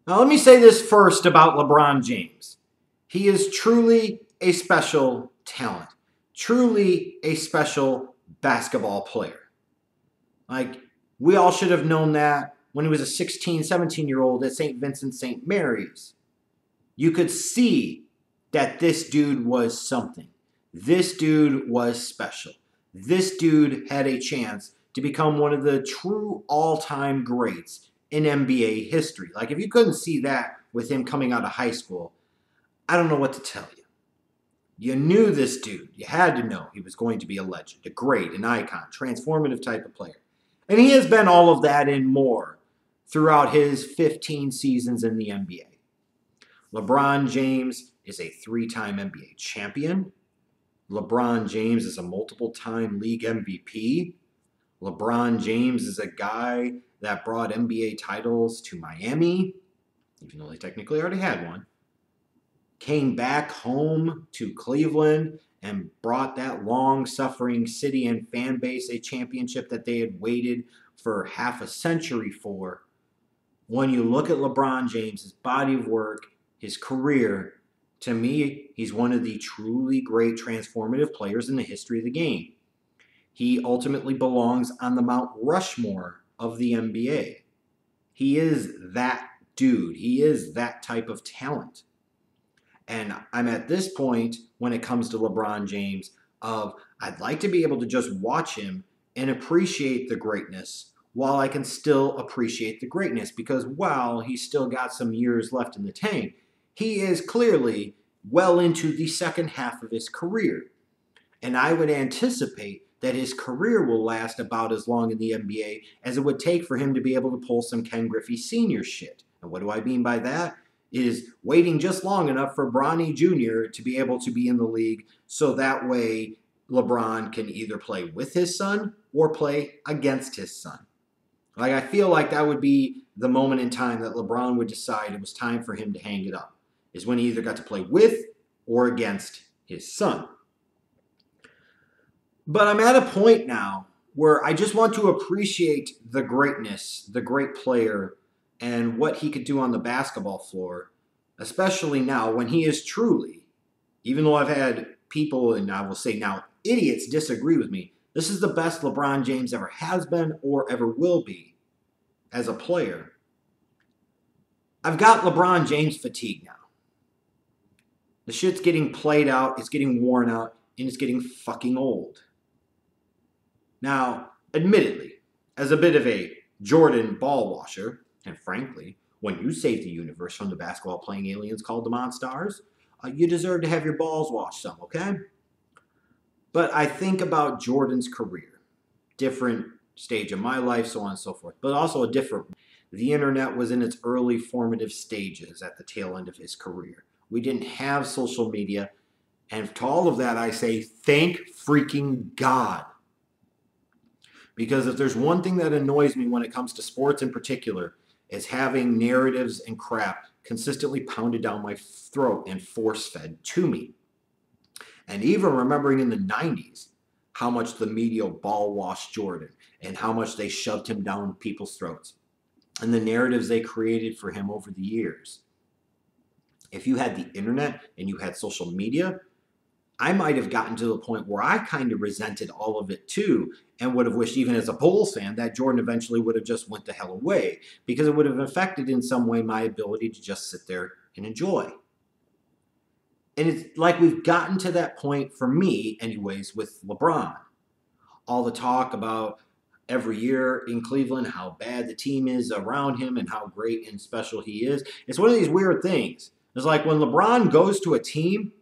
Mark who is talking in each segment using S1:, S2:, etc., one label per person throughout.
S1: Now, let me say this first about LeBron James. He is truly a special talent, truly a special basketball player. Like, we all should have known that when he was a 16, 17-year-old at St. Vincent St. Mary's. You could see that this dude was something. This dude was special. This dude had a chance to become one of the true all-time greats in NBA history. Like, if you couldn't see that with him coming out of high school, I don't know what to tell you. You knew this dude. You had to know he was going to be a legend, a great, an icon, transformative type of player. And he has been all of that and more throughout his 15 seasons in the NBA. LeBron James is a three-time NBA champion. LeBron James is a multiple-time league MVP. LeBron James is a guy that brought NBA titles to Miami, even though they technically already had one. Came back home to Cleveland and brought that long-suffering city and fan base a championship that they had waited for half a century for. When you look at LeBron James, his body of work, his career, to me, he's one of the truly great transformative players in the history of the game. He ultimately belongs on the Mount Rushmore of the NBA. He is that dude. He is that type of talent. And I'm at this point when it comes to LeBron James of I'd like to be able to just watch him and appreciate the greatness while I can still appreciate the greatness, because while he's still got some years left in the tank, he is clearly well into the second half of his career. And I would anticipate that his career will last about as long in the NBA as it would take for him to be able to pull some Ken Griffey Sr. shit. And what do I mean by that? Is waiting just long enough for Bronny Jr. to be able to be in the league so that way LeBron can either play with his son or play against his son. Like, I feel like that would be the moment in time that LeBron would decide it was time for him to hang it up, is when he either got to play with or against his son. But I'm at a point now where I just want to appreciate the greatness, the great player, and what he could do on the basketball floor, especially now when he is truly, even though I've had people, and I will say now idiots, disagree with me, this is the best LeBron James ever has been or ever will be as a player. I've got LeBron James fatigue now. The shit's getting played out, it's getting worn out, and it's getting fucking old. Now, admittedly, as a bit of a Jordan ball washer, and frankly, when you save the universe from the basketball playing aliens called the Monstars, you deserve to have your balls washed some, okay? But I think about Jordan's career, different stage of my life, so on and so forth, but also a different one. The internet was in its early formative stages at the tail end of his career. We didn't have social media, and to all of that I say, thank freaking God. Because if there's one thing that annoys me when it comes to sports in particular, is having narratives and crap consistently pounded down my throat and force-fed to me. And even remembering in the 90s how much the media ball-washed Jordan and how much they shoved him down people's throats and the narratives they created for him over the years. If you had the internet and you had social media, I might have gotten to the point where I kind of resented all of it too and would have wished, even as a Bulls fan, that Jordan eventually would have just went the hell away, because it would have affected in some way my ability to just sit there and enjoy. And it's like we've gotten to that point, for me anyways, with LeBron. All the talk about every year in Cleveland, how bad the team is around him and how great and special he is. It's one of these weird things. It's like when LeBron goes to a team,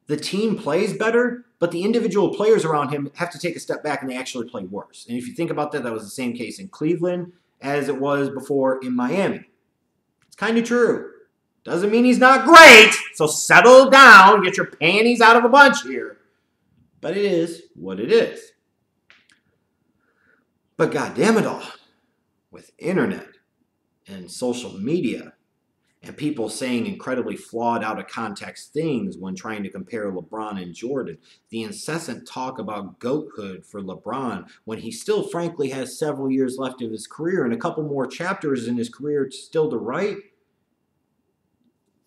S1: the team plays better, but the individual players around him have to take a step back and they actually play worse. And if you think about that, that was the same case in Cleveland as it was before in Miami. It's kind of true. Doesn't mean he's not great, so settle down, get your panties out of a bunch here. But it is what it is. But goddamn it all, with internet and social media, and people saying incredibly flawed, out of context things when trying to compare LeBron and Jordan. The incessant talk about goathood for LeBron when he still frankly has several years left of his career and a couple more chapters in his career still to write.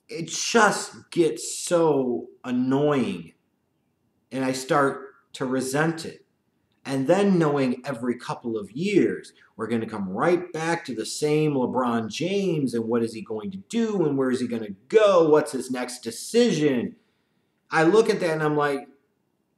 S1: it just gets so annoying, and I start to resent it. And then knowing every couple of years, we're going to come right back to the same LeBron James, and what is he going to do, and where is he going to go? What's his next decision? I look at that and I'm like,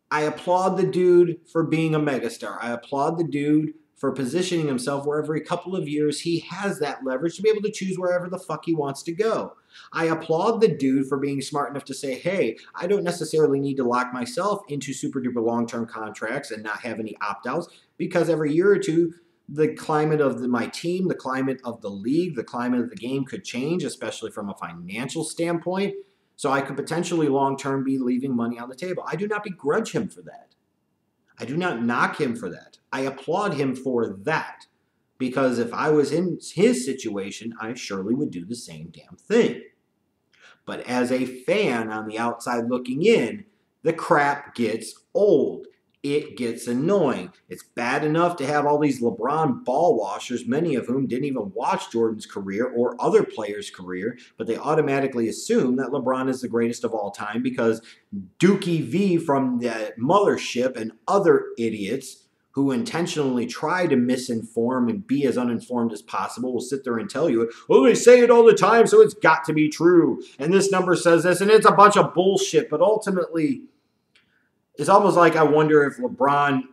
S1: I applaud the dude for being a megastar. I applaud the dude for positioning himself where every couple of years he has that leverage to be able to choose wherever the fuck he wants to go. I applaud the dude for being smart enough to say, hey, I don't necessarily need to lock myself into super duper long-term contracts and not have any opt-outs, because every year or two, the climate of my team, the climate of the league, the climate of the game could change, especially from a financial standpoint. So I could potentially long-term be leaving money on the table. I do not begrudge him for that. I do not knock him for that. I applaud him for that, because if I was in his situation, I surely would do the same damn thing. But as a fan on the outside looking in, the crap gets old. It gets annoying. It's bad enough to have all these LeBron ball washers, many of whom didn't even watch Jordan's career or other players' career, but they automatically assume that LeBron is the greatest of all time because Dookie V from the mothership and other idiots who intentionally try to misinform and be as uninformed as possible will sit there and tell you, well, they say it all the time, so it's got to be true. And this number says this, and it's a bunch of bullshit. But ultimately, it's almost like I wonder if LeBron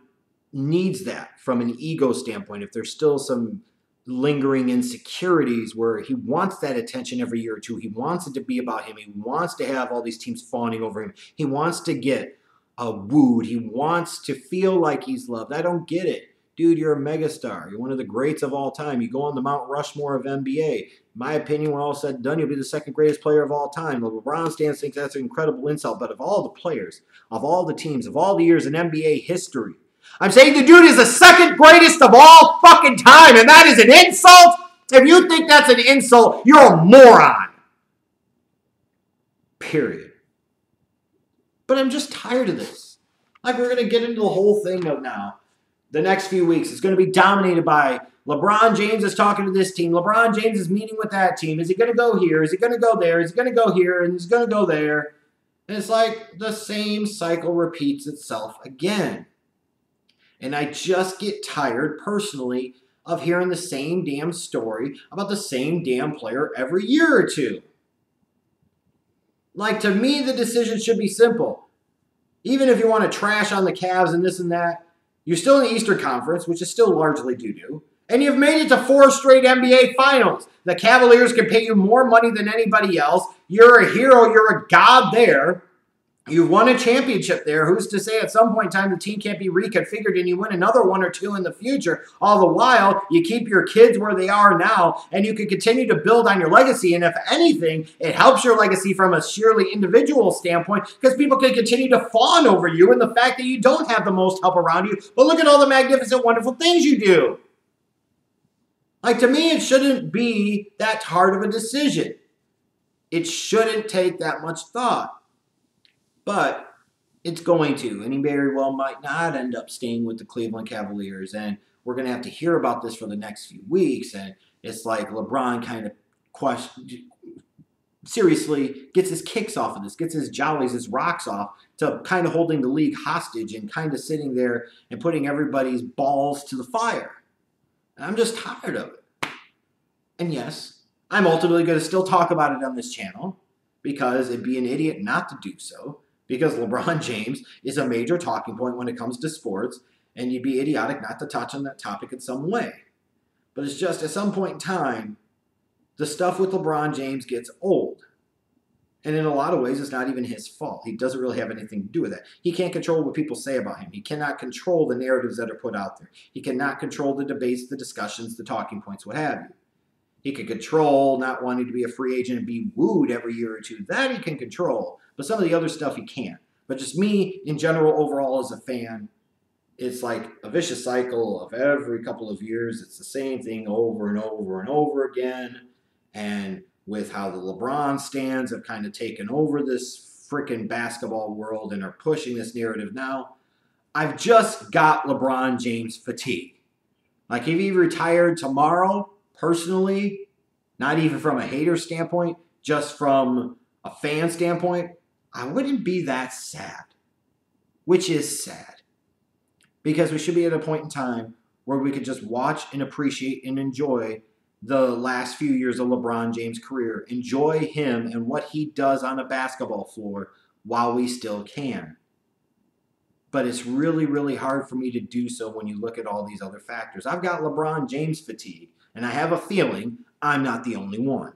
S1: needs that from an ego standpoint, if there's still some lingering insecurities where he wants that attention every year or two. He wants it to be about him. He wants to have all these teams fawning over him. He wants to get wooed. He wants to feel like he's loved. I don't get it. Dude, you're a megastar. You're one of the greats of all time. You go on the Mount Rushmore of NBA. In my opinion, when all said and done, you'll be the second greatest player of all time. The LeBron stands thinks that's an incredible insult, but of all the players, of all the teams, of all the years in NBA history, I'm saying the dude is the second greatest of all fucking time, and that is an insult? If you think that's an insult, you're a moron. Period. But I'm just tired of this. Like, we're going to get into the whole thing of now. The next few weeks, it's going to be dominated by LeBron James is talking to this team. LeBron James is meeting with that team. Is he going to go here? Is he going to go there? Is he going to go here? And he's going to go there. And it's like the same cycle repeats itself again. And I just get tired, personally, of hearing the same damn story about the same damn player every year or two. Like, to me, the decision should be simple. Even if you want to trash on the Cavs and this and that, you're still in the Eastern Conference, which is still largely doo-doo. And you've made it to 4 straight NBA Finals. The Cavaliers can pay you more money than anybody else. You're a hero. You're a god there. You've won a championship there. Who's to say at some point in time the team can't be reconfigured and you win another 1 or 2 in the future? All the while, you keep your kids where they are now, and you can continue to build on your legacy. And if anything, it helps your legacy from a sheerly individual standpoint because people can continue to fawn over you and the fact that you don't have the most help around you. But look at all the magnificent, wonderful things you do. Like, to me, it shouldn't be that hard of a decision. It shouldn't take that much thought. But it's going to, and he very well might not end up staying with the Cleveland Cavaliers. And we're going to have to hear about this for the next few weeks. And it's like LeBron kind of seriously gets his kicks off of this, gets his jollies, his rocks off to kind of holding the league hostage and kind of sitting there and putting everybody's balls to the fire. And I'm just tired of it. And yes, I'm ultimately going to still talk about it on this channel because it'd be an idiot not to do so. Because LeBron James is a major talking point when it comes to sports, and you'd be idiotic not to touch on that topic in some way. But it's just, at some point in time, the stuff with LeBron James gets old. And in a lot of ways, it's not even his fault. He doesn't really have anything to do with that. He can't control what people say about him. He cannot control the narratives that are put out there. He cannot control the debates, the discussions, the talking points, what have you. He can control not wanting to be a free agent and be wooed every year or two. That he can control. But some of the other stuff he can't. But just me, in general, overall, as a fan, it's like a vicious cycle of every couple of years. It's the same thing over and over and over again. And with how the LeBron stands have kind of taken over this freaking basketball world and are pushing this narrative now, I've just got LeBron James fatigue. Like, if he retired tomorrow, personally, not even from a hater standpoint, just from a fan standpoint, I wouldn't be that sad, which is sad. Because we should be at a point in time where we could just watch and appreciate and enjoy the last few years of LeBron James' career, enjoy him and what he does on a basketball floor while we still can. But it's really, really hard for me to do so when you look at all these other factors. I've got LeBron James fatigue, and I have a feeling I'm not the only one.